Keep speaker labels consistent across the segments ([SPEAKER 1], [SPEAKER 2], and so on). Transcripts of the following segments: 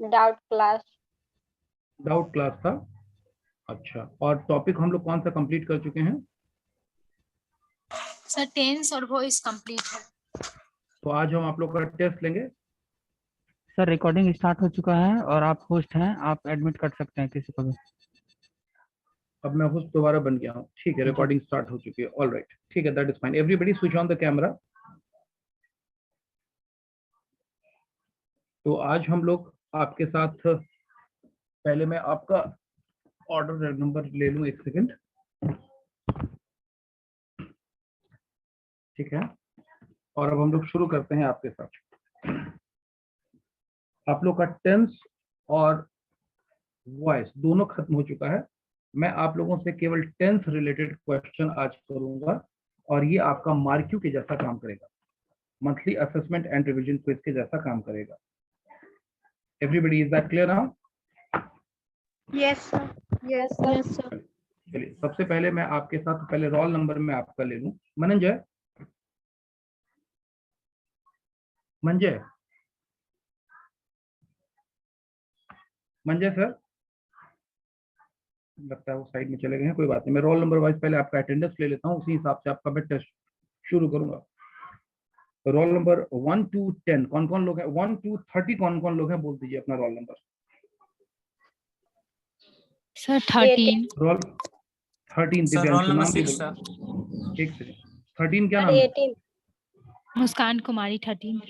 [SPEAKER 1] Doubt class.
[SPEAKER 2] Doubt class था। अच्छा, और टॉपिक हम लोग कौन सा कंप्लीट कर चुके हैं?
[SPEAKER 3] सर टेंस और वॉइस कंप्लीट है।
[SPEAKER 2] तो आज हम आप लोग का टेस्ट लेंगे।
[SPEAKER 4] सर रिकॉर्डिंग स्टार्ट हो चुका है और आप होस्ट हैं, आप एडमिट कर सकते हैं किसी को भी।
[SPEAKER 2] अब मैं होस्ट दोबारा बन गया हूँ। ठीक है, रिकॉर्डिंग स्टार्ट हो चुकी है। ऑल राइट, ठीक है, that is fine. Everybody switch on the camera. तो आज हम लोग आपके साथ, पहले मैं आपका ऑर्डर नंबर ले लूं, एक सेकंड। ठीक है, और अब हम लोग शुरू करते हैं आपके साथ। आप लोग का टेंस और वॉइस दोनों खत्म हो चुका है। मैं आप लोगों से केवल टेंस रिलेटेड क्वेश्चन आज करूंगा और ये आपका मार्क्यू के जैसा काम करेगा, monthly assessment and revision quiz के जैसा काम करेगा। Everybody is that clear now?
[SPEAKER 1] Yes sir. Yes sir.
[SPEAKER 2] चलिए, सबसे पहले मैं आपके साथ पहले रोल नंबर में आपका ले लूं। मनंजय, मंजय, मंजय सर, लगता है वो साइड में चले गए हैं, कोई बात नहीं। मैं रोल नंबर वाइज पहले आपका अटेंडेंस ले लेता हूँ, उसी हिसाब से आपका मैं टेस्ट शुरू करूंगा। रोल नंबर 1 to 10 कौन कौन लोग हैं? 1 to 30 कौन कौन लोग हैं? बोल दीजिए अपना roll number.
[SPEAKER 3] Sir 13।
[SPEAKER 2] Roll 13
[SPEAKER 5] sir roll
[SPEAKER 2] Divyanshu,
[SPEAKER 5] number
[SPEAKER 2] नाम भी
[SPEAKER 5] 6
[SPEAKER 2] बोलो।
[SPEAKER 5] सर।
[SPEAKER 2] एक सेकंड, 13 क्या नाम है?
[SPEAKER 1] 18।
[SPEAKER 3] मुस्कान कुमारी 13।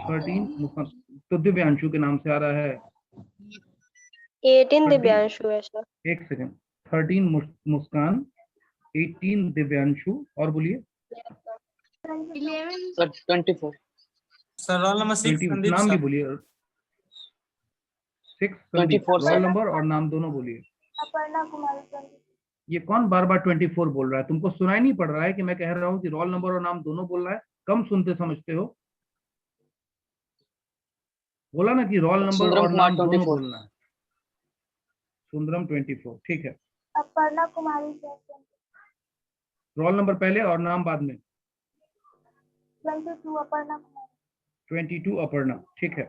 [SPEAKER 2] 13 मुस्कान, तो दिव्यांशु के नाम से आ रहा है।
[SPEAKER 1] 18 दिव्यांशु है सर।
[SPEAKER 2] एक सेकंड, 13 मुस्कान, 18 दिव्यांशु, और बोलिए।
[SPEAKER 1] 11
[SPEAKER 6] sir 24।
[SPEAKER 5] Sir roll number 6
[SPEAKER 2] 20,
[SPEAKER 5] Sandeep
[SPEAKER 2] नाम भी
[SPEAKER 5] सर।
[SPEAKER 2] बोलिए। 6 संदीप,
[SPEAKER 6] 24
[SPEAKER 2] रोल
[SPEAKER 6] सर।
[SPEAKER 2] नंबर और नाम दोनों बोलिए।
[SPEAKER 1] अपर्णा कुमारी सर।
[SPEAKER 2] ये कौन बार बार 24 बोल रहा है? तुमको सुनाई नहीं पड़ रहा है कि मैं कह रहा हूँ कि रोल नंबर और नाम दोनों बोल रहा है? कम सुनते समझते हो? बोला ना कि रोल नंबर
[SPEAKER 6] सुंदरम
[SPEAKER 2] और
[SPEAKER 6] कुमार
[SPEAKER 2] नाम दोनों
[SPEAKER 6] 24।
[SPEAKER 2] बोलना है। सुंदरम 24, ठीक है।
[SPEAKER 1] अपर्णा कुमारी सर।
[SPEAKER 2] रोल नंबर पहले और नाम बाद में।
[SPEAKER 1] 22 अपर्णा कुमारी।
[SPEAKER 2] 22 अपर्णा, ठीक है।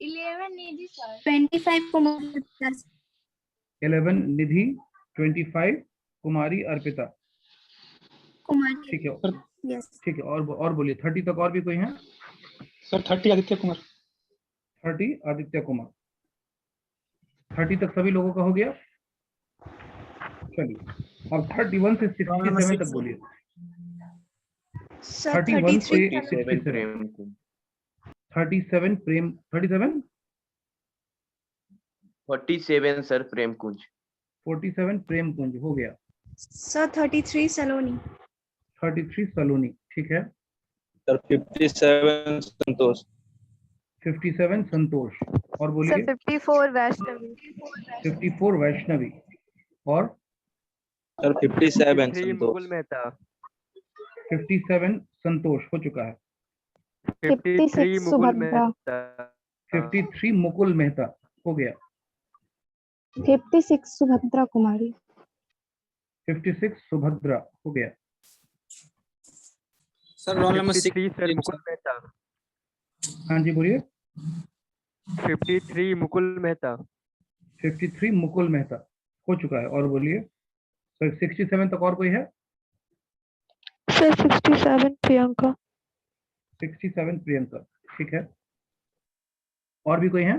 [SPEAKER 1] 11 निधि सर। 25 कुमारी।
[SPEAKER 2] 11 निधि, 25 कुमारी अर्पिता,
[SPEAKER 1] कुमारी।
[SPEAKER 2] ठीक है।
[SPEAKER 1] यस।
[SPEAKER 2] ठीक है, और बोलिए। 30 तक और भी कोई है?
[SPEAKER 6] सर 30 आदित्य कुमार।
[SPEAKER 2] 30 आदित्य कुमार। 30 तक सभी लोगों का हो गया। चलिए, अब 31 से 67 तक बोलिए। 31 से 67 37 प्रेम, 37
[SPEAKER 7] 47 सर प्रेम कुंज।
[SPEAKER 2] 47 प्रेम कुंज हो गया।
[SPEAKER 1] सर 33 सलोनी।
[SPEAKER 2] 33 सलोनी, ठीक है।
[SPEAKER 6] सर 57 संतोष।
[SPEAKER 2] 57 संतोष, और बोलिए।
[SPEAKER 1] 54 वैष्णवी।
[SPEAKER 2] 54 वैष्णवी, और
[SPEAKER 6] सर 57 संतोष।
[SPEAKER 2] 57 संतोष हो चुका है।
[SPEAKER 1] 56 सुभद्रा।
[SPEAKER 2] 53 मुकुल मेहता हो गया।
[SPEAKER 1] 56 सुभद्रा कुमारी।
[SPEAKER 2] 56 सुभद्रा हो गया।
[SPEAKER 5] Sir roll number 6
[SPEAKER 8] sir Mukul Mehta.
[SPEAKER 2] हाँ जी, बोलिए।
[SPEAKER 8] 53 मुकुल मेहता।
[SPEAKER 2] 53 मुकुल मेहता हो चुका है, और बोलिए। सर 67 तक और कोई है?
[SPEAKER 1] सर 67 प्रियंका।
[SPEAKER 2] 67 प्रियंका, ठीक है। और भी कोई है?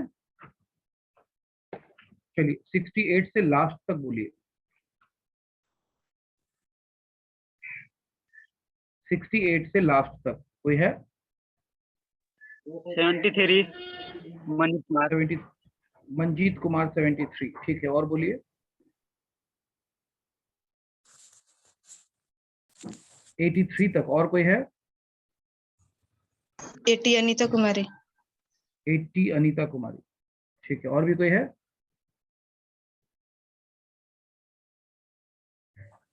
[SPEAKER 2] चलिए, 68 से लास्ट तक बोलिए। 68 से लास्ट तक कोई है?
[SPEAKER 8] 73 मनोज कुमार।
[SPEAKER 2] 70 मंजीत कुमार 73, ठीक है। और बोलिए। 83 तक और कोई है?
[SPEAKER 9] 80 अनीता कुमारी।
[SPEAKER 2] 80 अनीता कुमारी, ठीक है। और भी कोई है?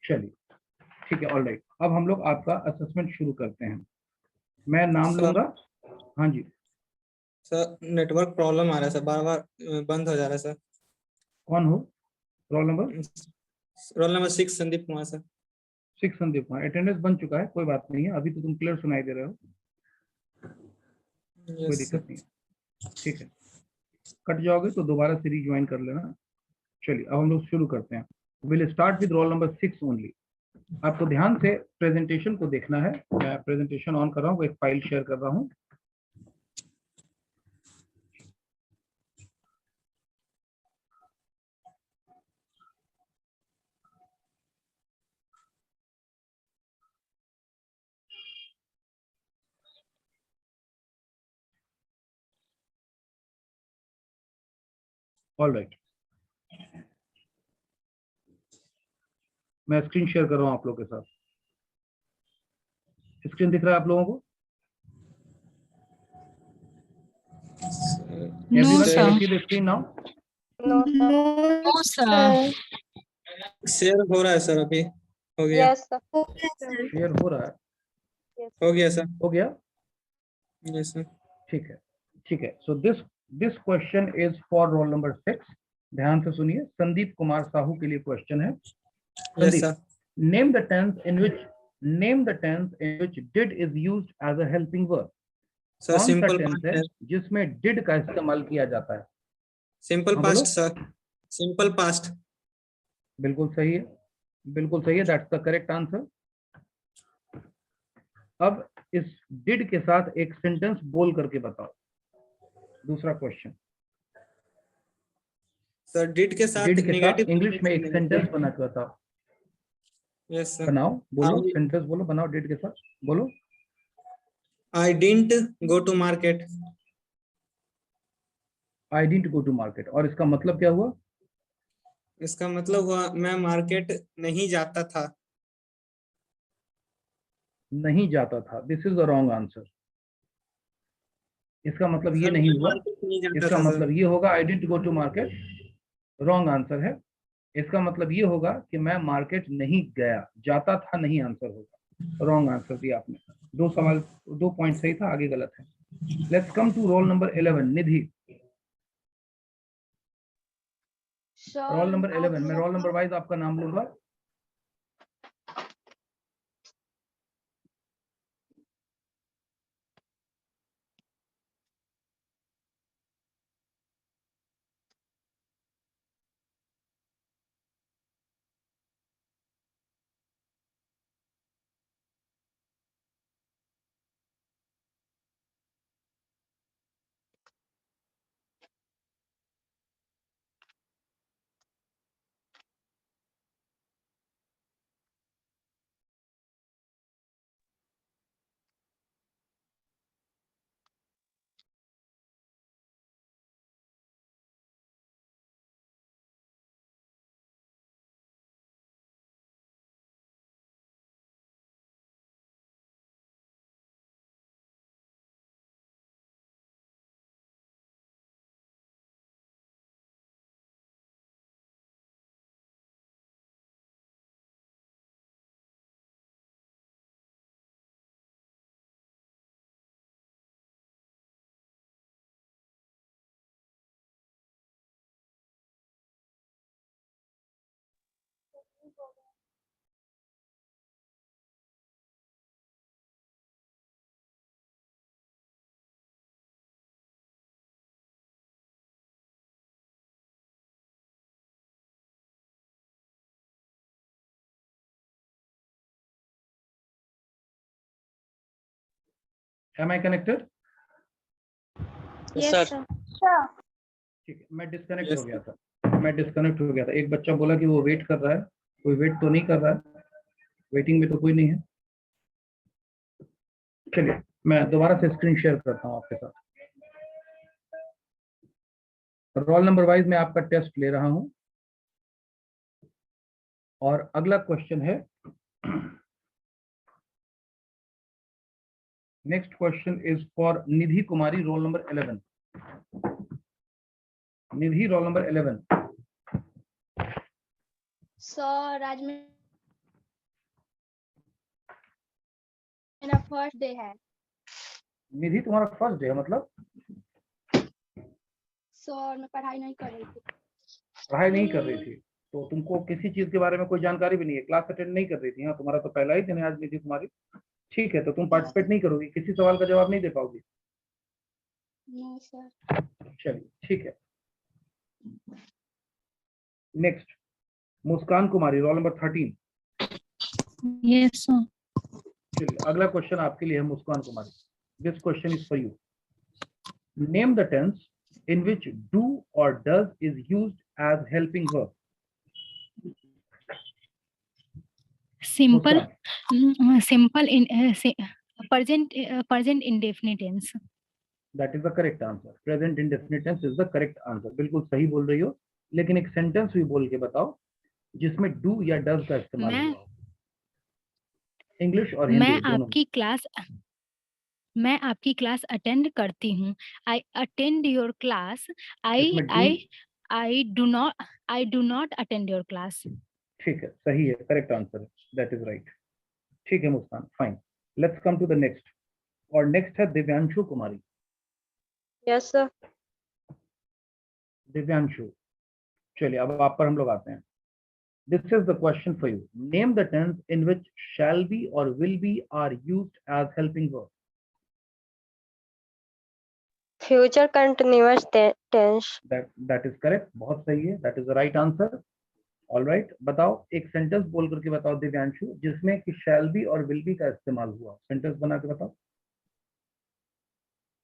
[SPEAKER 2] चलिए, ठीक है, ऑल राइट। अब हम लोग आपका असेसमेंट शुरू करते हैं। मैं नाम
[SPEAKER 5] सर।
[SPEAKER 2] लूंगा। हाँ जी।
[SPEAKER 5] सर नेटवर्क प्रॉब्लम आ रहा है सर, बार बार बंद हो जा रहा है सर।
[SPEAKER 2] कौन हो? Roll number?
[SPEAKER 5] Roll number 6 Sandeep Kumar sir.
[SPEAKER 2] 6 Sandeep Kumar. Attendance बन चुका है, कोई बात नहीं है। अभी तो तुम क्लियर सुनाई दे रहे हो, कोई
[SPEAKER 5] यस
[SPEAKER 2] दिक्कत
[SPEAKER 5] सर।
[SPEAKER 2] नहीं है। ठीक है, कट जाओगे तो दोबारा से रिज्वाइन कर लेना। चलिए अब हम लोग शुरू करते हैं। Will start with roll number 6 only. आपको ध्यान से प्रेजेंटेशन को देखना है। मैं प्रेजेंटेशन ऑन कर रहा हूँ, एक फाइल शेयर कर रहा हूँ। ऑल राइट, मैं स्क्रीन शेयर कर रहा हूँ आप लोगों के साथ। स्क्रीन दिख रहा है आप लोगों को?
[SPEAKER 3] No,
[SPEAKER 2] Everyone
[SPEAKER 3] sir.
[SPEAKER 2] can you see the screen now?
[SPEAKER 1] No, sir.
[SPEAKER 3] No, sir.
[SPEAKER 5] Share हो रहा है सर, अभी हो गया।
[SPEAKER 1] Yes, sir. Okay, sir.
[SPEAKER 2] Share हो रहा है?
[SPEAKER 5] हो गया सर।
[SPEAKER 2] हो गया?
[SPEAKER 5] Yes sir.
[SPEAKER 2] ठीक है, ठीक है। So this question is for roll number 6। ध्यान से सुनिए, संदीप कुमार साहू के लिए क्वेश्चन है।
[SPEAKER 5] Yes sir.
[SPEAKER 2] Name the tense in which did is used as a helping verb.
[SPEAKER 5] Sir
[SPEAKER 2] कौन सा
[SPEAKER 5] सिंपल
[SPEAKER 2] टेंस
[SPEAKER 5] पास्ट
[SPEAKER 2] है
[SPEAKER 5] है।
[SPEAKER 2] जिसमें डिड का इस्तेमाल किया जाता है?
[SPEAKER 5] सिंपल
[SPEAKER 2] हाँ,
[SPEAKER 5] पास्ट
[SPEAKER 2] बोलो।
[SPEAKER 5] Sir, simple past.
[SPEAKER 2] बिल्कुल सही है, बिल्कुल सही है, दैट्स द करेक्ट आंसर। अब इस डिड के साथ एक सेंटेंस बोल करके बताओ। दूसरा क्वेश्चन,
[SPEAKER 5] सर डिड के साथ
[SPEAKER 2] डिड के साथ
[SPEAKER 5] नेगेटिव
[SPEAKER 2] इंग्लिश में एक सेंटेंस बना के बताओ।
[SPEAKER 5] Yes sir.
[SPEAKER 2] बनाओ, बोलो,
[SPEAKER 5] I-
[SPEAKER 2] सेंटेंस बोलो, बनाओ डिड के साथ, बोलो।
[SPEAKER 5] I didn't go to market।
[SPEAKER 2] I didn't go to market, और इसका मतलब क्या हुआ?
[SPEAKER 5] इसका मतलब हुआ मैं मार्केट नहीं जाता था।
[SPEAKER 2] नहीं जाता था, this is the wrong answer. इसका मतलब ये
[SPEAKER 5] सर
[SPEAKER 2] नहीं
[SPEAKER 5] मैं
[SPEAKER 2] हुआ,
[SPEAKER 5] मार्केट नहीं जाता
[SPEAKER 2] इसका
[SPEAKER 5] था सर।
[SPEAKER 2] मतलब ये होगा I didn't go to market, wrong answer है। इसका मतलब ये होगा कि मैं मार्केट नहीं गया, जाता था नहीं आंसर होगा। रॉन्ग आंसर दिया आपने। दो सवाल, 2 पॉइंट सही था, आगे गलत है। Let's come to roll number 11, Nidhi. Roll number 11, मैं रोल नंबर वाइज आपका नाम लूंगा। Am I connected?
[SPEAKER 6] Yes, sir.
[SPEAKER 2] ठीक है, मैं डिस्कनेक्ट
[SPEAKER 5] Yes,
[SPEAKER 2] हो गया था, मैं डिस्कनेक्ट हो गया था। एक बच्चा बोला कि वो वेट कर रहा है, कोई वेट तो नहीं कर रहा है, वेटिंग में तो कोई नहीं है। चलिए मैं दोबारा से स्क्रीन शेयर करता हूँ आपके साथ। रोल नंबर वाइज मैं आपका टेस्ट ले रहा हूँ, और अगला क्वेश्चन है, next question is for Nidhi Kumari, roll number 11। Nidhi, roll number 11।
[SPEAKER 9] Sir आज मेरा फर्स्ट डे है।
[SPEAKER 2] निधि तुम्हारा फर्स्ट डे है, मतलब
[SPEAKER 9] सर मैं पढ़ाई नहीं कर रही थी।
[SPEAKER 2] पढ़ाई नहीं कर रही थी, तो तुमको किसी चीज के बारे में कोई जानकारी भी नहीं है, क्लास अटेंड नहीं कर रही थी। हाँ, तुम्हारा तो पहला ही दिन है आज निधि कुमारी। ठीक है, तो तुम पार्टिसिपेट नहीं करोगी, किसी सवाल का जवाब नहीं दे पाओगी।
[SPEAKER 9] No sir.
[SPEAKER 2] चलिए ठीक है। Next Muskan Kumari, roll number 13।
[SPEAKER 3] Yes, sir.
[SPEAKER 2] चलिए अगला क्वेश्चन आपके लिए है Muskan Kumari. This question is for you. Name the tense in which do or does is used as helping verb.
[SPEAKER 3] Simple,
[SPEAKER 2] Muskan,
[SPEAKER 3] simple in present indefinite tense.
[SPEAKER 2] that is the correct answer. Present indefinite tense is the correct answer. बिल्कुल सही बोल रही हो, लेकिन एक sentence भी बोल के बताओ जिसमें do या does का इस्तेमाल
[SPEAKER 3] मैं
[SPEAKER 2] हुआ हो। इंग्लिश और हिंदी
[SPEAKER 3] मैं
[SPEAKER 2] दोनों।
[SPEAKER 3] आपकी क्लास अटेंड करती हूँ। I attend your class.
[SPEAKER 2] इसमें do,
[SPEAKER 3] I do not attend your class.
[SPEAKER 2] ठीक है, सही है, करेक्ट आंसर है, दैट इज राइट। ठीक है Muskan, fine. Let's come to the next. और नेक्स्ट है दिव्यांशु कुमारी।
[SPEAKER 1] Yes sir.
[SPEAKER 2] दिव्यांशु, चलिए अब आप पर हम लोग आते हैं। This is the question for you. Name the tense in which shall be or will be are used as helping verb.
[SPEAKER 1] Future continuous tense.
[SPEAKER 2] That is correct. बहुत सही है, that is the right answer. All right. बताओ, एक sentence बोल करके बताओ दिव्यांशु जिसमें कि shall be और will be का इस्तेमाल हुआ। सेंटेंस बना के बताओ।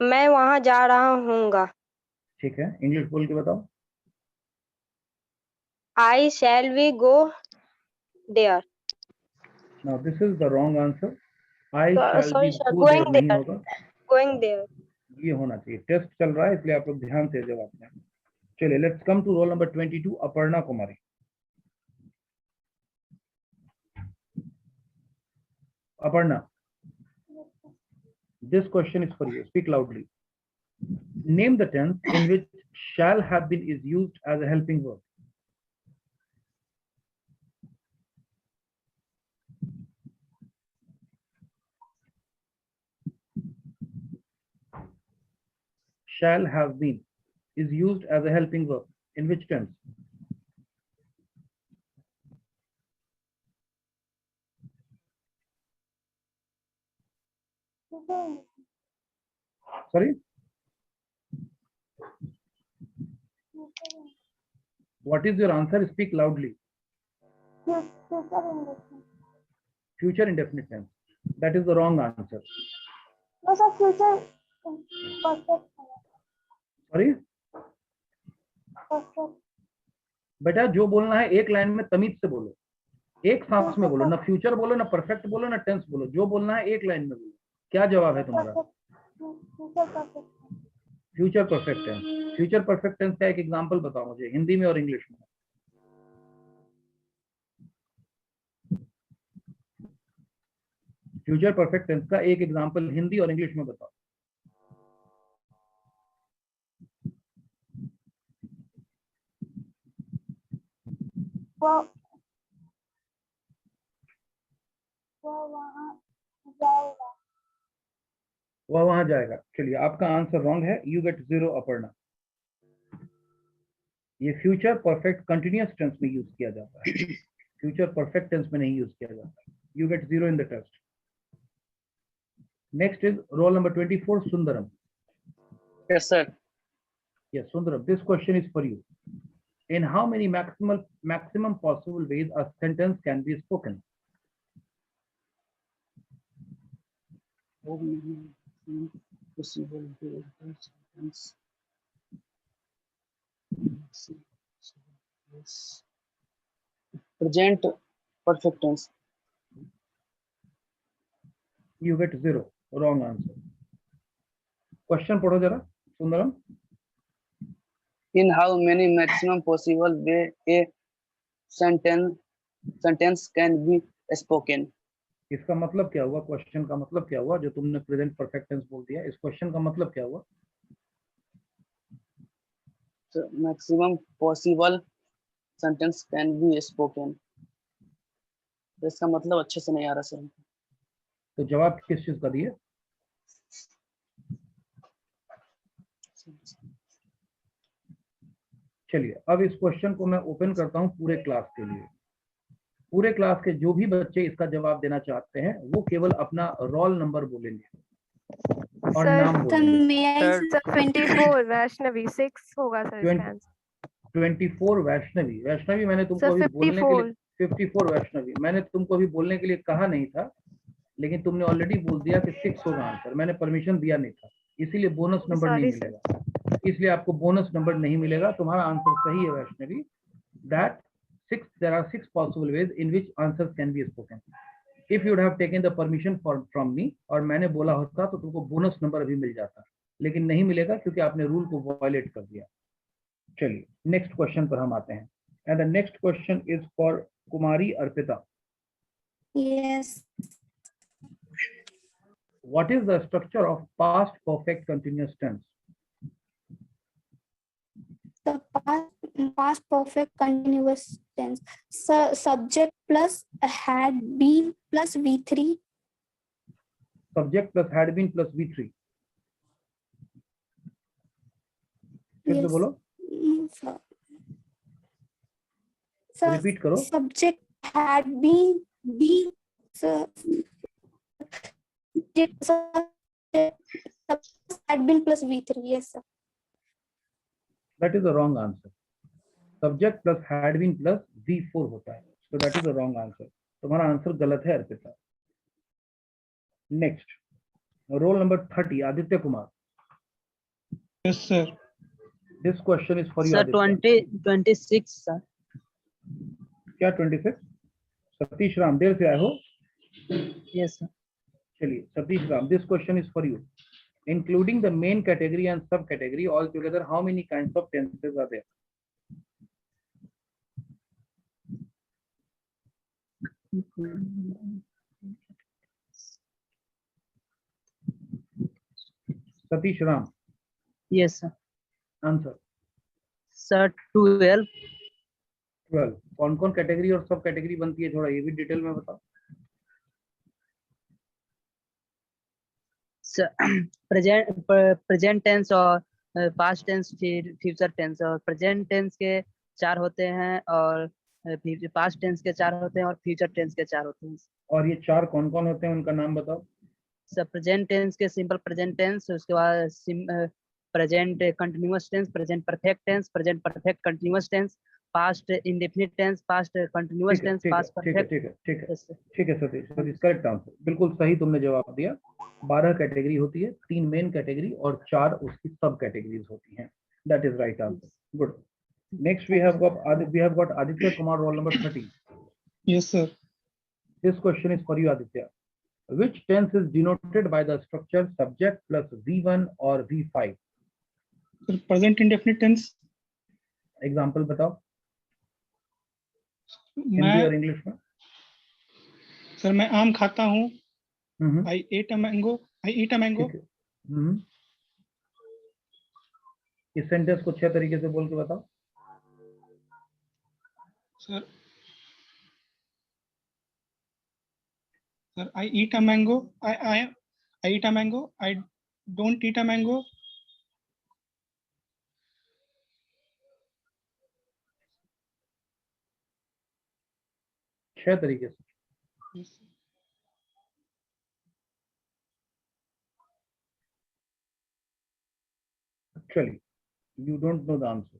[SPEAKER 1] मैं वहां जा रहा हूँगा।
[SPEAKER 2] ठीक है, इंग्लिश बोल के बताओ।
[SPEAKER 1] I shall we go there.
[SPEAKER 2] Now this is the wrong answer. I shall
[SPEAKER 1] sorry
[SPEAKER 2] be
[SPEAKER 1] sir,
[SPEAKER 2] go
[SPEAKER 1] going
[SPEAKER 2] there नहीं
[SPEAKER 1] देयर।
[SPEAKER 2] होगा,
[SPEAKER 1] गोइंग देयर।
[SPEAKER 2] ये होना चाहिए। टेस्ट चल रहा है इसलिए आप लोग ध्यान से जवाब दें। चलिए let's come to roll number 22 Aparna Kumari. Aparna, this question is for you. Speak loudly. Name the tense in which shall have been is used as a helping verb. Shall have been is used as a helping verb. In which tense? Sorry? What is your answer? Speak loudly. Future indefinite tense. That is the wrong answer.
[SPEAKER 9] No sir, future perfect.
[SPEAKER 2] Sorry?
[SPEAKER 9] Perfect.
[SPEAKER 2] बेटा जो बोलना है एक line में तमीज से बोलो, एक सांस में बोलो, ना फ्यूचर बोलो, ना परफेक्ट बोलो, ना टेंस बोलो। जो बोलना है एक लाइन में बोलो। क्या जवाब है तुम्हारा?
[SPEAKER 9] Future perfect.
[SPEAKER 2] Future perfect tense. Future perfect tense का एक एग्जांपल बताओ मुझे, हिंदी में और इंग्लिश में। फ्यूचर परफेक्ट टेंस का एक एग्जांपल हिंदी और इंग्लिश में बताओ।
[SPEAKER 9] वो वहाँ जाएगा।
[SPEAKER 2] वह वहां जाएगा। चलिए आपका आंसर रॉन्ग है, यू गेट 0 अपर्णा। ये फ्यूचर परफेक्ट कंटिन्यूअस टेंस में यूज किया जाता है, फ्यूचर परफेक्ट टेंस में नहीं यूज किया जाता। You get 0 in the test. Next is roll number 24 Sundaram.
[SPEAKER 8] Yes sir.
[SPEAKER 2] Yes, Sundaram, this question is for you. In how many maximum possible ways a sentence can be spoken?
[SPEAKER 8] Present perfect tense.
[SPEAKER 2] You get 0. Wrong answer. Question पढ़ो जरा Sundaram.
[SPEAKER 8] In how many maximum possible way a sentence can be spoken?
[SPEAKER 2] इसका मतलब क्या हुआ? Question का मतलब क्या हुआ? जो तुमने प्रेजेंट परफेक्ट टेंस बोल दिया, इस क्वेश्चन का मतलब क्या हुआ?
[SPEAKER 8] Maximum possible sentence can be spoken. इसका मतलब अच्छे से नहीं आ रहा सर।
[SPEAKER 2] तो जवाब किस चीज का दिए? चलिए अब इस क्वेश्चन को मैं ओपन करता हूं पूरे क्लास के लिए। पूरे क्लास के जो भी बच्चे इसका जवाब देना चाहते हैं वो केवल अपना रोल नंबर बोलेंगे और नाम बोलेंगे। sir.
[SPEAKER 1] सर 24 वैष्णवी 6 होगा सर इसका
[SPEAKER 2] 20
[SPEAKER 1] आंसर
[SPEAKER 2] 24 वैष्णवी। वैष्णवी मैंने तुमको
[SPEAKER 1] सर
[SPEAKER 2] अभी बोलने के लिए
[SPEAKER 1] 54
[SPEAKER 2] 54 वैष्णवी मैंने तुमको अभी बोलने के लिए कहा नहीं था, लेकिन तुमने ऑलरेडी बोल दिया कि 6 होगा आंसर। मैंने परमिशन दिया नहीं था, इसीलिए बोनस नंबर नहीं
[SPEAKER 1] सॉरी सर
[SPEAKER 2] मिलेगा। इसलिए आपको बोनस नंबर नहीं मिलेगा। तुम्हारा आंसर सही है Vaishnavi. That there are 6 possible ways in which answers can be spoken. If you would have taken the permission from me और मैंने बोला होता तो तुमको बोनस नंबर अभी मिल जाता, लेकिन नहीं मिलेगा क्योंकि आपने रूल को वायलेट कर दिया। चलिए नेक्स्ट क्वेश्चन पर हम आते हैं। And the next question is for Kumari Arpita.
[SPEAKER 9] Yes.
[SPEAKER 2] What is the structure of past perfect continuous tense?
[SPEAKER 9] The past perfect continuous tense. Subject plus had been plus V3.
[SPEAKER 2] Subject plus had been plus V3. फिर से
[SPEAKER 9] Yes.
[SPEAKER 2] बोलो,
[SPEAKER 9] Sir,
[SPEAKER 2] repeat करो।
[SPEAKER 9] subject had been had been plus V3. Yes, sir.
[SPEAKER 2] That is the wrong answer. Subject plus had been plus V4 होता है, so that is the wrong answer. तुम्हारा answer गलत है Arpita. Next roll number 30 Aditya Kumar.
[SPEAKER 6] Yes, sir.
[SPEAKER 2] This question is for you
[SPEAKER 8] sir
[SPEAKER 2] Aditya.
[SPEAKER 8] 26 sir.
[SPEAKER 2] क्या 26? सतीश राम देर से आए हो?
[SPEAKER 8] Yes sir.
[SPEAKER 2] चलिए Satish Ram, this question is for you. Including the main category and subcategory altogether, how many kinds of tenses are there? Satish Ram,
[SPEAKER 8] yes sir.
[SPEAKER 2] answer.
[SPEAKER 8] Sir 12।
[SPEAKER 2] 12. कौन कौन category और सब कैटेगरी बनती है, थोड़ा ये भी डिटेल में बताओ।
[SPEAKER 8] प्रेजेंट टेंस और पास्ट टेंस, फिर फ्यूचर टेंस। और प्रेजेंट टेंस के 4 होते हैं और पास्ट टेंस के 4 होते हैं और फ्यूचर टेंस के 4 होते हैं।
[SPEAKER 2] और ये 4 कौन कौन होते हैं, उनका नाम बताओ।
[SPEAKER 8] सर प्रेजेंट टेंस के सिंपल प्रेजेंट टेंस, उसके बाद present continuous tense, present perfect tense, present perfect continuous tense, past indefinite tense, past continuous tense, past perfect.
[SPEAKER 2] ठीक है सतीश, करेक्ट आंसर, बिल्कुल सही तुमने जवाब दिया। 12 कैटेगरी होती है, 3 मेन कैटेगरी और 4 उसकी सब कैटेगरीज होती हैं। That is right answer, good. Next we have got Aditya Kumar, roll number 30।
[SPEAKER 6] Yes, sir.
[SPEAKER 2] This question is for you Aditya. Which tense is denoted by the structure subject plus V1 or V5?
[SPEAKER 6] Sir, present indefinite tense.
[SPEAKER 2] Example बताओ, हिंदी और English में।
[SPEAKER 6] Sir मैं आम खाता हूँ।
[SPEAKER 2] हम्म,
[SPEAKER 6] I ate a mango.
[SPEAKER 2] ठीक है। इस सेंटेंस को 6 तरीके से बोल के बताओ।
[SPEAKER 6] Sir I eat a mango. I eat a mango. I don't eat a mango.
[SPEAKER 2] छह तरीके से।
[SPEAKER 6] Yes, sir.
[SPEAKER 2] Actually, you don't know the answer.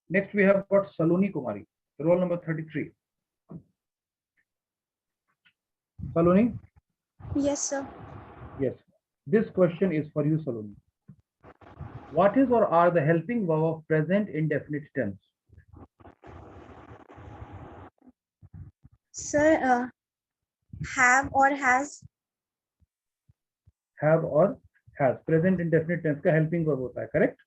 [SPEAKER 2] Next we have got Saloni Kumari, roll number 33. Saloni?
[SPEAKER 9] Yes, sir.
[SPEAKER 2] Yes. This question is for you, Saloni. What is or are the helping verb of present indefinite tense?
[SPEAKER 9] Sir, have or has.
[SPEAKER 2] Have or has. Present indefinite tense का helping verb होता है, correct?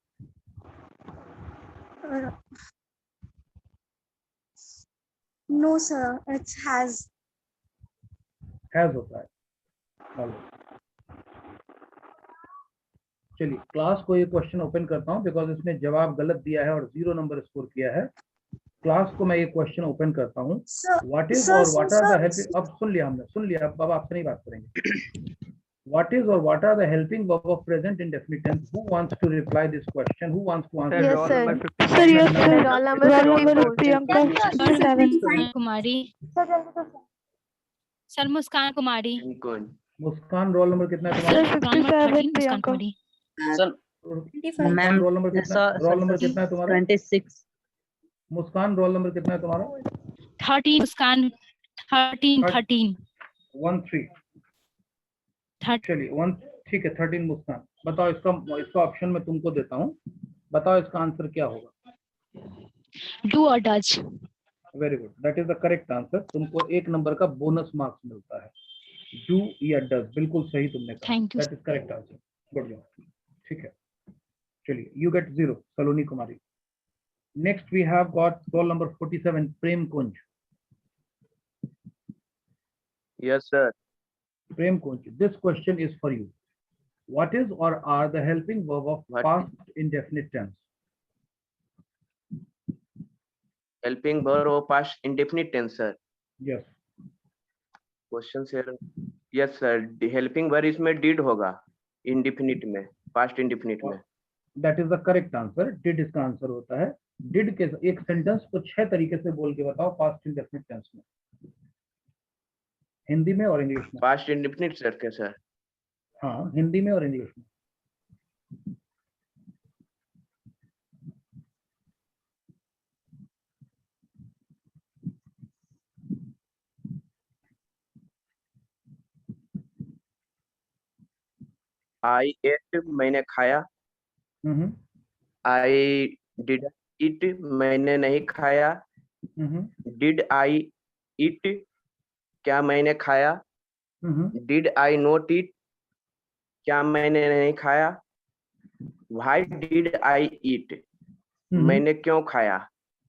[SPEAKER 9] No, sir. It has.
[SPEAKER 2] Has होता है। चलिए class को ये question open करता हूँ, बिकॉज इसने जवाब गलत दिया है और 0 नंबर स्कोर किया है। क्लास को मैं ये क्वेश्चन ओपन करता हूँ। व्हाट इज और व्हाट आर द हेल्पिंग, अब सुन लिया हमने, सुन लिया, अब आपसे नहीं बात करेंगे। What is or what are the helping verb of present indefinite tense? Who wants to reply this question? Who wants to answer?
[SPEAKER 1] Yes, sir.
[SPEAKER 10] Sir, yes, sir.
[SPEAKER 1] Roll number
[SPEAKER 10] Roll number
[SPEAKER 1] 54.
[SPEAKER 10] Priyanka, 57.
[SPEAKER 3] Kumari
[SPEAKER 9] Sir, 22, sir.
[SPEAKER 3] Sir Muskan Kumari.
[SPEAKER 7] Prem Kunj.
[SPEAKER 2] Muskan roll number कितना है
[SPEAKER 1] Sir,
[SPEAKER 2] तुम्हारा?
[SPEAKER 3] Roll number
[SPEAKER 1] 57
[SPEAKER 3] 13 मुस्कान
[SPEAKER 1] Priyanka.
[SPEAKER 3] कुमारी।
[SPEAKER 2] मुस्कान
[SPEAKER 8] ma'am
[SPEAKER 2] roll number कितना? Roll number कितना है तुम्हारा?
[SPEAKER 8] 26
[SPEAKER 2] मुस्कान roll number कितना है तुम्हारा?
[SPEAKER 3] 13 मुस्कान 13
[SPEAKER 2] 13
[SPEAKER 3] 13
[SPEAKER 2] चलिए 1 ठीक है 13 मुस्कान। बताओ इसका ऑप्शन मैं तुमको देता हूँ, बताओ इसका आंसर क्या होगा?
[SPEAKER 3] डू और does.
[SPEAKER 2] Very good, that is the correct answer. तुमको 1 नंबर का बोनस मार्क्स मिलता है। डू या डज, बिल्कुल सही तुमने कहा।
[SPEAKER 3] Thank you.
[SPEAKER 2] That is correct answer, good job. ठीक है, चलिए you get 0 Saloni Kumari. Next we have got roll number 47 Prem Kunj.
[SPEAKER 7] Yes, sir.
[SPEAKER 2] Prem Kunj, this question is for you. What is or are the helping verb of
[SPEAKER 7] What?
[SPEAKER 2] past indefinite tense?
[SPEAKER 7] Helping verb of past indefinite tense, sir.
[SPEAKER 2] Yes.
[SPEAKER 7] Question sir. Yes sir, helping verb इसमें did होगा, indefinite में, past indefinite में।
[SPEAKER 2] That is the correct answer. Did इसका answer होता है। Did के एक sentence को 6 तरीके से बोल के बताओ पास्ट इंडेफिनिट टेंस में, हिंदी में और इंग्लिश में।
[SPEAKER 7] पास्ट इंडेफिनिट सर के सर।
[SPEAKER 2] हाँ, हिंदी में और इंग्लिश में।
[SPEAKER 7] आई एट मैंने खाया,
[SPEAKER 2] हम्म
[SPEAKER 7] आई डिड इट मैंने नहीं खाया, डिड आई इट क्या मैंने खाया, डिड आई नोट इट क्या मैंने नहीं खाया, व्हाई डिड आई इट मैंने क्यों खाया,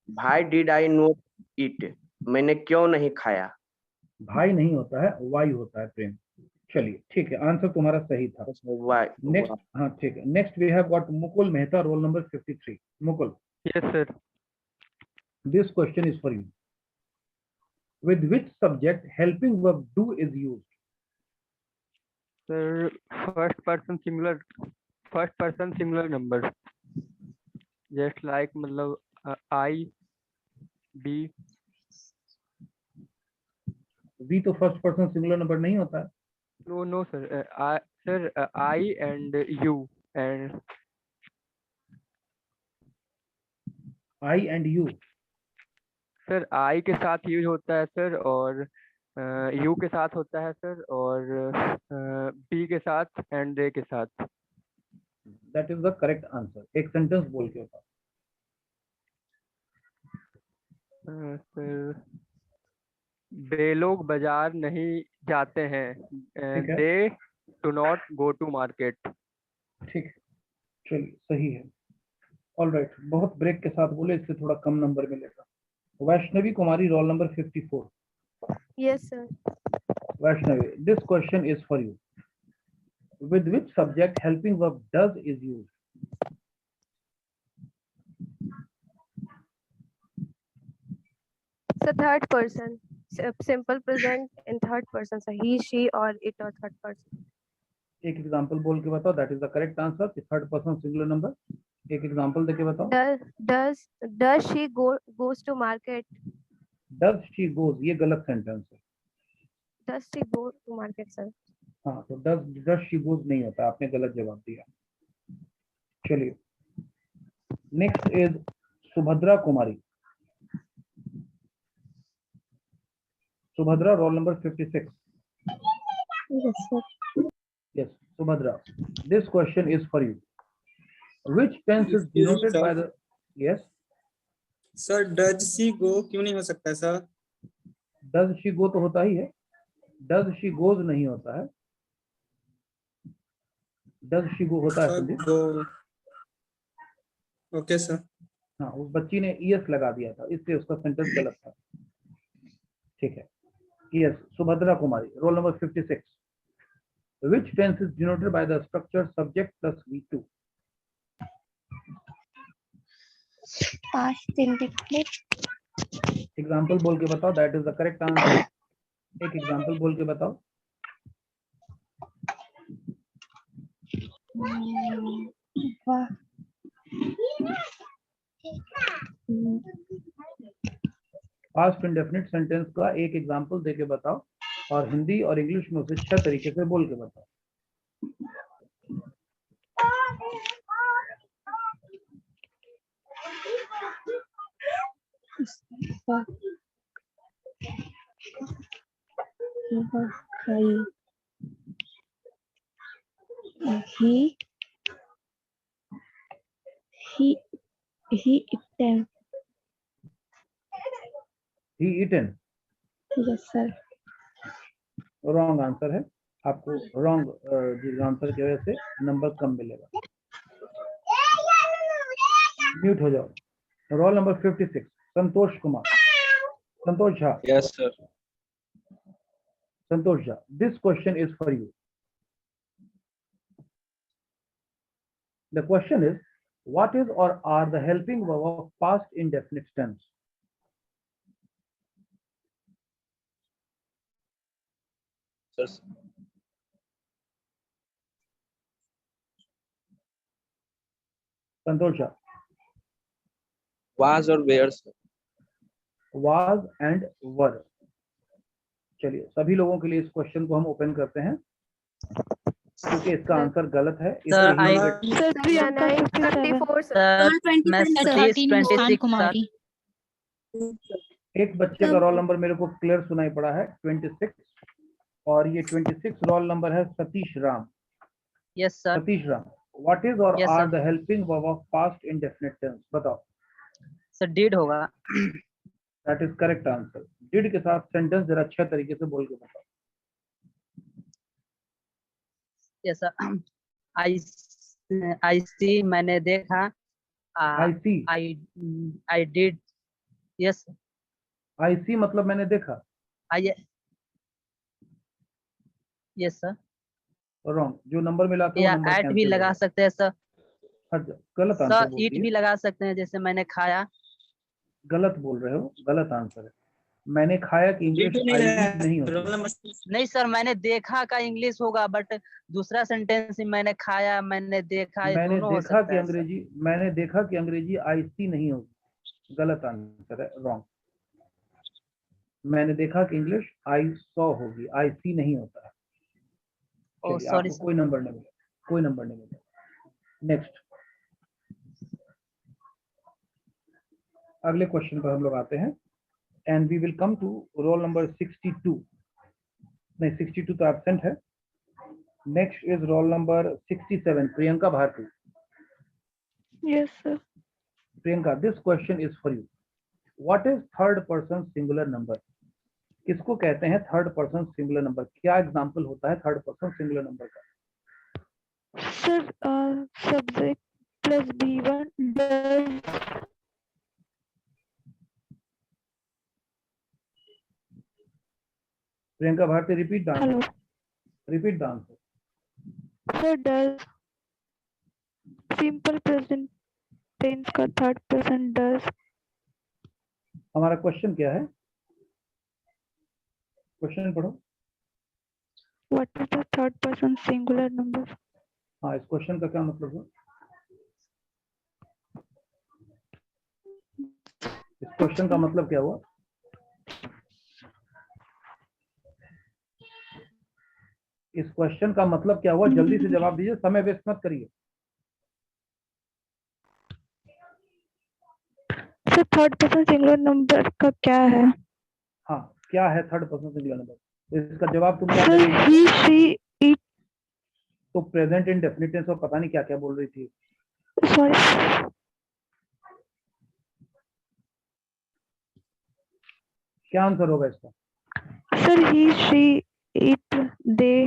[SPEAKER 7] why did I note it मैंने क्यों नहीं खाया।
[SPEAKER 2] भाई नहीं होता है, वाई होता है प्रेम। चलिए ठीक है, आंसर तुम्हारा सही था।
[SPEAKER 7] व्हाई।
[SPEAKER 2] नेक्स्ट, हाँ ठीक है, next we have got Mukul Mehta roll number 53। Mukul,
[SPEAKER 4] Yes, sir.
[SPEAKER 2] this question is for you. With which subject helping verb do is used?
[SPEAKER 4] Sir, first person singular number. Just like मतलब I, B.
[SPEAKER 2] V तो first person singular number नहीं होता है।
[SPEAKER 4] No, sir. I and you and
[SPEAKER 2] I and you,
[SPEAKER 4] sir I के साथ use होता है sir, और U के साथ होता है सर, और B के साथ एंड A के साथ।
[SPEAKER 2] that is the correct answer। एक सेंटेंस बोल के बताओ।
[SPEAKER 4] सर वे लोग बाजार नहीं जाते हैं,
[SPEAKER 2] ठीक है।
[SPEAKER 4] They do not go to market.
[SPEAKER 2] ठीक है, चलिए सही है। ऑल राइट, बहुत ब्रेक के साथ बोले, इससे थोड़ा कम नंबर मिलेगा। वैष्णवी कुमारी roll number 54।
[SPEAKER 1] Yes, sir.
[SPEAKER 2] Vaishnavi, this question is for you. With which subject helping verb does is used?
[SPEAKER 1] So third person, simple present in third person. So he, she, or it, or third person.
[SPEAKER 2] एक example बोल के बताओ, that is the correct answer. Third person singular number, एक example देके बताओ।
[SPEAKER 1] Does she goes to market?
[SPEAKER 2] Does she goes, ये गलत sentence है।
[SPEAKER 1] Does she go to market, sir?
[SPEAKER 2] हाँ, तो does she goes नहीं होता, आपने गलत जवाब दिया। चलिए next is Subhadra Kumari. Subhadra roll number 56।
[SPEAKER 9] Yes, sir.
[SPEAKER 2] Yes, Subhadra, this question is for you. Which tense is denoted by the, yes,
[SPEAKER 5] sir does she go क्यों नहीं हो सकता है सर?
[SPEAKER 2] does she go तो होता ही है, does she goes नहीं होता है। does she go होता है
[SPEAKER 5] sir
[SPEAKER 2] Sandeep.
[SPEAKER 5] Go. Okay sir.
[SPEAKER 2] हाँ, उस बच्ची ने es लगा दिया था, इसलिए उसका सेंटेंस गलत था। ठीक है, yes, Subhadra Kumari roll number 56। Which tense is denoted by the structure subject plus V2?
[SPEAKER 9] Past indefinite.
[SPEAKER 2] Example बोल के बताओ, that is the correct answer. एक एग्जाम्पल बोल के बताओ। पास्ट इंडेफिनिट सेंटेंस का एक एग्जाम्पल देके बताओ। और हिंदी और इंग्लिश में उसे 6 तरीके से बोल के बताओ।
[SPEAKER 9] He eaten.
[SPEAKER 2] He eaten.
[SPEAKER 9] Yes, sir.
[SPEAKER 2] Wrong answer है, आपको रॉन्ग आंसर की वजह से नंबर कम मिलेगा। म्यूट हो जाओ। Roll number 56 Santosh Kumar, Santosh Jha.
[SPEAKER 10] Yes, sir.
[SPEAKER 2] Santosh Jha, this question is for you. The question is, what is or are the helping verb of past indefinite tense?
[SPEAKER 10] Sir,
[SPEAKER 2] Santosh Jha.
[SPEAKER 10] was or were, sir?
[SPEAKER 2] Was and were। चलिए सभी लोगों के लिए इस question को हम open करते हैं क्योंकि इसका आंसर गलत है, इसलिए
[SPEAKER 8] Sir,
[SPEAKER 2] he will get-
[SPEAKER 1] Sir, Priyanka 54 sir.
[SPEAKER 8] Sir मैं
[SPEAKER 3] 13 मुस्कान
[SPEAKER 8] 26
[SPEAKER 3] कुमारी।
[SPEAKER 2] एक बच्चे का रोल नंबर मेरे को क्लियर सुनाई पड़ा है 26, और ये 26 रोल नंबर है Satish Ram.
[SPEAKER 8] Yes sir.
[SPEAKER 2] Satish Ram, what is और
[SPEAKER 8] Yes,
[SPEAKER 2] are
[SPEAKER 8] sir.
[SPEAKER 2] The helping verb of past indefinite tense? बताओ।
[SPEAKER 8] सर डिड होगा।
[SPEAKER 2] That is correct answer. Did के साथ सेंटेंस जरा अच्छे तरीके से बोल के बताओ।
[SPEAKER 8] Yes sir. आई सी मैंने देखा।
[SPEAKER 2] आई सी,
[SPEAKER 8] आई डिड। यस।
[SPEAKER 2] आई सी मतलब मैंने देखा।
[SPEAKER 8] आई यस सर।
[SPEAKER 2] रॉन्ग, जो नंबर मिला के वो
[SPEAKER 8] या
[SPEAKER 2] नंबर
[SPEAKER 8] एट भी
[SPEAKER 2] कैंसिल
[SPEAKER 8] लगा
[SPEAKER 2] होगा।
[SPEAKER 8] सकते हैं सर।
[SPEAKER 2] गलत आंसर
[SPEAKER 8] सर
[SPEAKER 2] बोल
[SPEAKER 8] ईट
[SPEAKER 2] दिए,
[SPEAKER 8] भी लगा सकते हैं, जैसे मैंने खाया।
[SPEAKER 2] गलत बोल रहे हो, गलत आंसर है। मैंने खाया कि इंग्लिश आई नहीं होती।
[SPEAKER 8] नहीं सर, मैंने देखा का इंग्लिश होगा, बट दूसरा सेंटेंस मैंने खाया मैंने देखा, ये
[SPEAKER 2] मैंने
[SPEAKER 8] दोनों हो
[SPEAKER 2] देखा
[SPEAKER 8] सकता
[SPEAKER 2] कि
[SPEAKER 8] है सर।
[SPEAKER 2] अंग्रेजी, मैंने देखा कि अंग्रेजी आई सी नहीं होगी, गलत आंसर है, रॉन्ग। मैंने देखा कि इंग्लिश आई सॉ होगी, आई सी नहीं होता है।
[SPEAKER 8] ओह
[SPEAKER 2] चलिए
[SPEAKER 8] सॉरी
[SPEAKER 2] आपको
[SPEAKER 8] सर।
[SPEAKER 2] कोई नंबर नहीं मिला, कोई नंबर नहीं मिला। नेक्स्ट, अगले क्वेश्चन पर हम लोग आते हैं, and we will come to roll number 62। नहीं, 62 तो एब्सेंट है। Next is roll number 67 Priyanka Bharati.
[SPEAKER 9] Yes, sir.
[SPEAKER 2] Priyanka, this question is for you. What is third person singular number? किसको कहते हैं थर्ड पर्सन सिंगुलर नंबर? क्या एग्जांपल होता है थर्ड पर्सन सिंगुलर नंबर का?
[SPEAKER 9] Sir, subject plus B1 does.
[SPEAKER 2] Priyanka Bharati, repeat the
[SPEAKER 9] Hello.
[SPEAKER 2] Answer, repeat the answer.
[SPEAKER 9] Sir, does simple present tense का third person does.
[SPEAKER 2] हमारा question क्या है? क्वेश्चन पढ़ो।
[SPEAKER 9] What is the third person singular number?
[SPEAKER 2] हाँ, इस question का क्या मतलब है? इस क्वेश्चन का मतलब क्या हुआ? इस क्वेश्चन का मतलब क्या हुआ? जल्दी से जवाब दीजिए, समय वेस्ट मत करिए।
[SPEAKER 9] Sir, third person singular number का क्या है?
[SPEAKER 2] हाँ, क्या है थर्ड पर्सन सिंगुलर नंबर? इसका जवाब तुम क्या
[SPEAKER 9] Sir,
[SPEAKER 2] दोगे?
[SPEAKER 9] he, she, it.
[SPEAKER 2] तो प्रेजेंट इंडेफिनिट टेंस और पता नहीं क्या क्या बोल रही थी।
[SPEAKER 9] Sorry.
[SPEAKER 2] क्या आंसर होगा इसका?
[SPEAKER 9] Sir, he, she, it, they.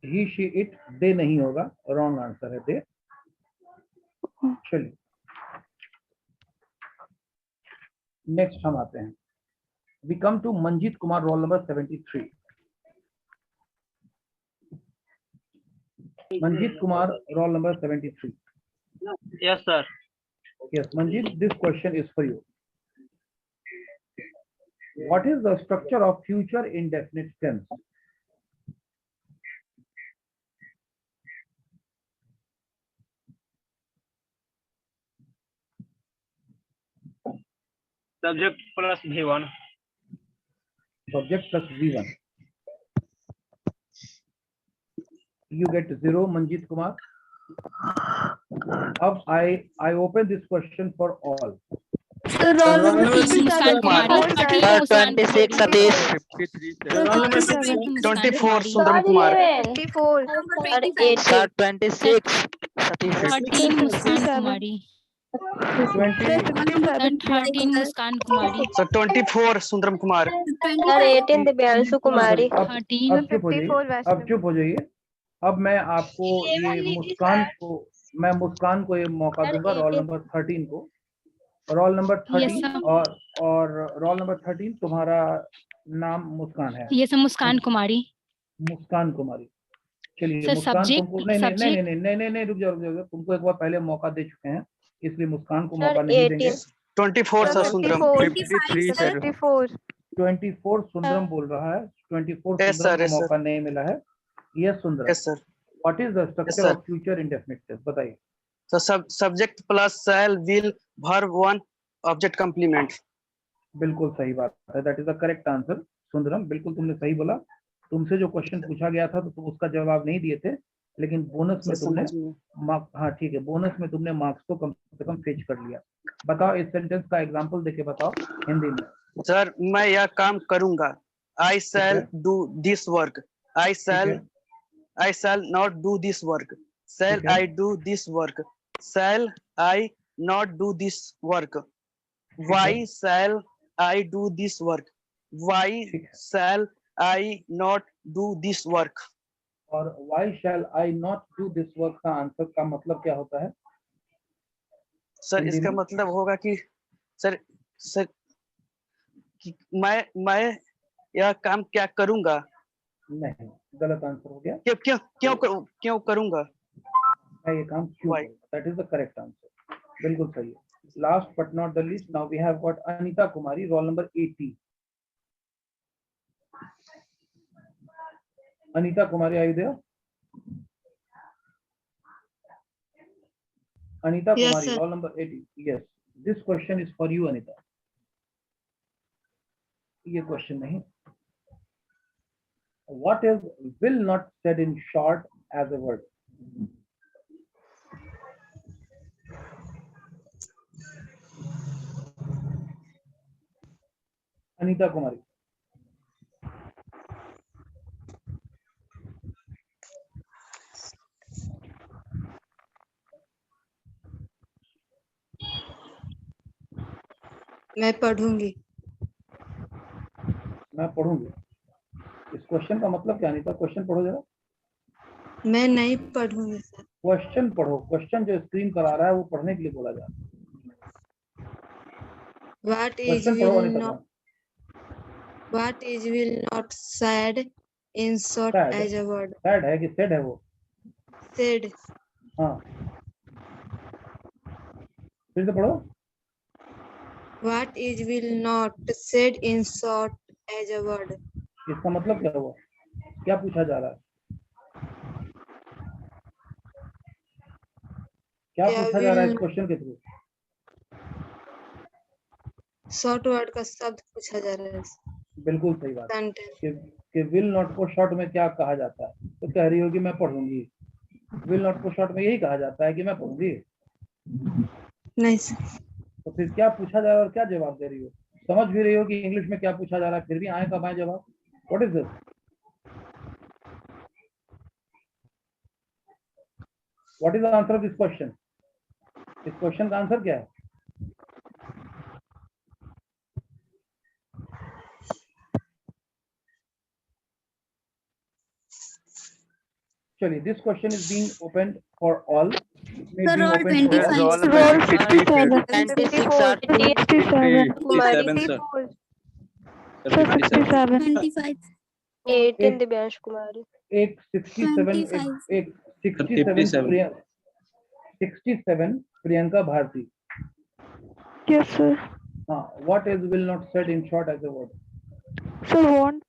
[SPEAKER 2] He she it they नहीं होगा, रॉन्ग आंसर है दे। चलिए नेक्स्ट हम आते हैं, we come to Manjeet Kumar, roll number 73। Manjeet Kumar, roll number 73।
[SPEAKER 11] Yes, sir.
[SPEAKER 2] Yes, Manjeet, this question is for you. What is the structure of future indefinite tense?
[SPEAKER 11] Subject plus V1.
[SPEAKER 2] Subject plus V1. you get 0 Manjit Kumar. अब I open this question for all.
[SPEAKER 5] roll number
[SPEAKER 3] 15 Muskan Kumari, 13 Muskan
[SPEAKER 8] 26
[SPEAKER 3] Kumari,
[SPEAKER 8] Satish,
[SPEAKER 4] 53
[SPEAKER 5] roll
[SPEAKER 4] sir,
[SPEAKER 5] number
[SPEAKER 3] 17 Muskan
[SPEAKER 10] 24
[SPEAKER 3] Kumari,
[SPEAKER 10] Sundaram Kumar,
[SPEAKER 1] 54
[SPEAKER 8] sir 26 Satish,
[SPEAKER 3] 13 Muskan Kumari,
[SPEAKER 2] 20
[SPEAKER 3] sir 13 Muskan Kumari,
[SPEAKER 10] sir 24 Sundaram Kumar,
[SPEAKER 1] sir 18 Divyanshu कुमारी,
[SPEAKER 2] अब
[SPEAKER 3] 13
[SPEAKER 2] चुप हो जाइए,
[SPEAKER 1] 54
[SPEAKER 2] अब चुप हो जाइए। अब मैं आपको ये मुस्कान को ये मौका दूंगा रोल नंबर 13 को। Roll number
[SPEAKER 3] Yes,
[SPEAKER 2] 13
[SPEAKER 3] sir.
[SPEAKER 2] और रोल नंबर 13 तुम्हारा नाम मुस्कान है।
[SPEAKER 3] ये सब मुस्कान कुमारी।
[SPEAKER 2] मुस्कान कुमारी, चलिए
[SPEAKER 3] सर
[SPEAKER 2] मुस्कान
[SPEAKER 3] सब्जेक्ट
[SPEAKER 2] तुमको नहीं रुक जाओ, तुमको एक बार पहले मौका दे चुके हैं, इसलिए मुस्कान को
[SPEAKER 1] सर
[SPEAKER 2] मौका नहीं देंगे।
[SPEAKER 10] 24 सर सुंदरम,
[SPEAKER 4] 53 सर,
[SPEAKER 1] 54
[SPEAKER 2] 24 सुंदरम बोल रहा है, 24
[SPEAKER 10] Yes, sir,
[SPEAKER 2] सुंदरम को
[SPEAKER 10] yes, sir.
[SPEAKER 2] मौका नहीं मिला है। Yes Sundaram,
[SPEAKER 10] yes sir.
[SPEAKER 2] What is the structure
[SPEAKER 10] sir.
[SPEAKER 2] Of future indefinite tense, बताइए।
[SPEAKER 10] So subject plus shall, will, verb 1, object complement.
[SPEAKER 2] बिल्कुल सही बात है, that is the correct answer Sundaram, बिल्कुल तुमने सही बोला। तुमसे जो क्वेश्चन पूछा गया था तो तुम उसका जवाब नहीं दिए थे, लेकिन बोनस में तुमने हाँ ठीक है, बोनस में तुमने मार्क्स को कम से कम फेच कर लिया। बताओ इस सेंटेंस का एग्जांपल देके बताओ हिंदी में।
[SPEAKER 10] सर मैं यह काम करूंगा, I shall do this work. I shall not do this work. Shall
[SPEAKER 2] ठीक है।
[SPEAKER 10] I do this work? Shall I not do this work? Why shall I do this work? Why
[SPEAKER 2] ठीक है।
[SPEAKER 10] shall I not do this work?
[SPEAKER 2] और why shall I not do this work का answer का मतलब क्या होता है?
[SPEAKER 10] Sir
[SPEAKER 2] Hindi
[SPEAKER 10] इसका
[SPEAKER 2] में?
[SPEAKER 10] मतलब होगा कि सर कि मैं यह काम क्या करूंगा?
[SPEAKER 2] नहीं, गलत आंसर हो गया।
[SPEAKER 10] क्यों करूंगा?
[SPEAKER 2] मैं ये काम क्यों
[SPEAKER 10] Why?
[SPEAKER 2] करूंगा, that is the correct answer, बिल्कुल सही है। Last but not the least, now we have got Anita Kumari, roll number 80। Anita Kumari, are you there? Anita
[SPEAKER 9] Yes,
[SPEAKER 2] Kumari,
[SPEAKER 9] sir.
[SPEAKER 2] roll number 80. Yes, this question is for you, Anita. ये question नहीं। What is will not said in short as a word? Anita Kumari.
[SPEAKER 9] मैं पढ़ूंगी।
[SPEAKER 2] मैं पढ़ूंगी, इस question का मतलब क्या? Anita question पढ़ो जरा।
[SPEAKER 9] मैं नहीं पढ़ूंगी सर।
[SPEAKER 2] क्वेश्चन पढ़ो, क्वेश्चन जो स्क्रीन पर आ रहा है वो पढ़ने के लिए बोला जा रहा है।
[SPEAKER 9] What is
[SPEAKER 2] क्वेश्चन पढ़ो
[SPEAKER 9] will
[SPEAKER 2] Anita
[SPEAKER 9] not
[SPEAKER 2] Kumar.
[SPEAKER 9] what is will not said in short
[SPEAKER 2] Sad.
[SPEAKER 9] as a word?
[SPEAKER 2] Sad है कि सेड है वो?
[SPEAKER 9] Said
[SPEAKER 2] हाँ, फिर से पढ़ो।
[SPEAKER 9] what is will not said in short as a word?
[SPEAKER 2] इसका मतलब क्या हुआ? क्या पूछा जा रहा है? क्या
[SPEAKER 9] क्या
[SPEAKER 2] पूछा जा रहा है इस
[SPEAKER 9] will
[SPEAKER 2] क्वेश्चन के थ्रू?
[SPEAKER 9] शॉर्ट वर्ड का शब्द पूछा जा रहा है।
[SPEAKER 2] बिल्कुल सही बात है
[SPEAKER 9] Sentence.
[SPEAKER 2] कि विल नॉट को शॉर्ट में क्या कहा जाता है? तो कह रही होगी मैं पढ़ूंगी। विल नॉट को शॉर्ट में यही कहा जाता है कि मैं पढ़ूंगी।
[SPEAKER 9] नहीं सर।
[SPEAKER 2] तो फिर क्या पूछा जा रहा है और क्या जवाब दे रही हो? समझ भी रही हो कि इंग्लिश में क्या पूछा जा रहा है, फिर भी आए कब आए जवाब? What is this? What is the answer of this question? इस क्वेश्चन का आंसर क्या है? चलिए, this question is being open for all.
[SPEAKER 11] Sir, roll 25.
[SPEAKER 4] roll number 63 sir,
[SPEAKER 8] 26
[SPEAKER 1] Kumari,
[SPEAKER 10] 57 sir.
[SPEAKER 1] 54
[SPEAKER 11] 25.
[SPEAKER 1] 18 Divyanshu Kumari,
[SPEAKER 2] एक 67 प्रियंका भारती।
[SPEAKER 9] Yes sir.
[SPEAKER 2] हाँ, what is will not said in short as a word?
[SPEAKER 9] So won't.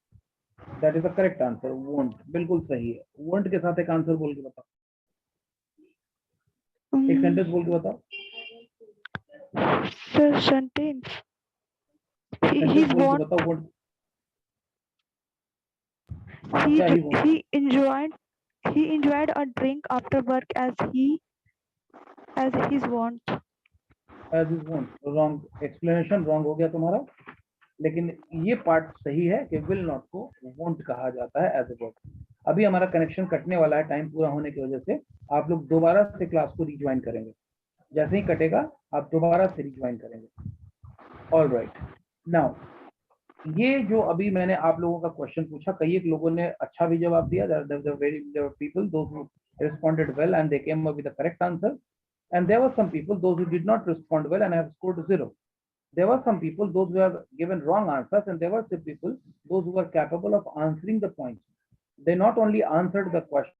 [SPEAKER 2] That is the correct answer. Won't, बिल्कुल सही है। won't के साथ एक answer बोल के बताओ, एक सेंटेंस बोल के बताओ।
[SPEAKER 9] Sir sentence.
[SPEAKER 2] सेंटेंस
[SPEAKER 9] He
[SPEAKER 2] बोल के
[SPEAKER 9] won't.
[SPEAKER 2] बताओ won't। क्या ही won't?
[SPEAKER 9] He enjoyed
[SPEAKER 12] he enjoyed a drink after work as his want.
[SPEAKER 2] As his want. Wrong explanation, wrong हो गया तुम्हारा, लेकिन ये पार्ट सही है कि will not को want कहा जाता है as a verb। अभी हमारा कनेक्शन कटने वाला है टाइम पूरा होने की वजह से। आप लोग दोबारा से क्लास को रिज्वाइन करेंगे, जैसे ही कटेगा आप दोबारा से रिज्वाइन करेंगे। ऑल राइट, नाउ ये जो अभी मैंने आप लोगों का क्वेश्चन पूछा, कई एक लोगों ने अच्छा भी जवाब दिया, there were people those who responded well and they came up with the correct answer, and there were some people those who did not respond well and have scored 0. There were some people those who have given wrong answers, and there were some people those who were capable of answering the points. They not only answered the question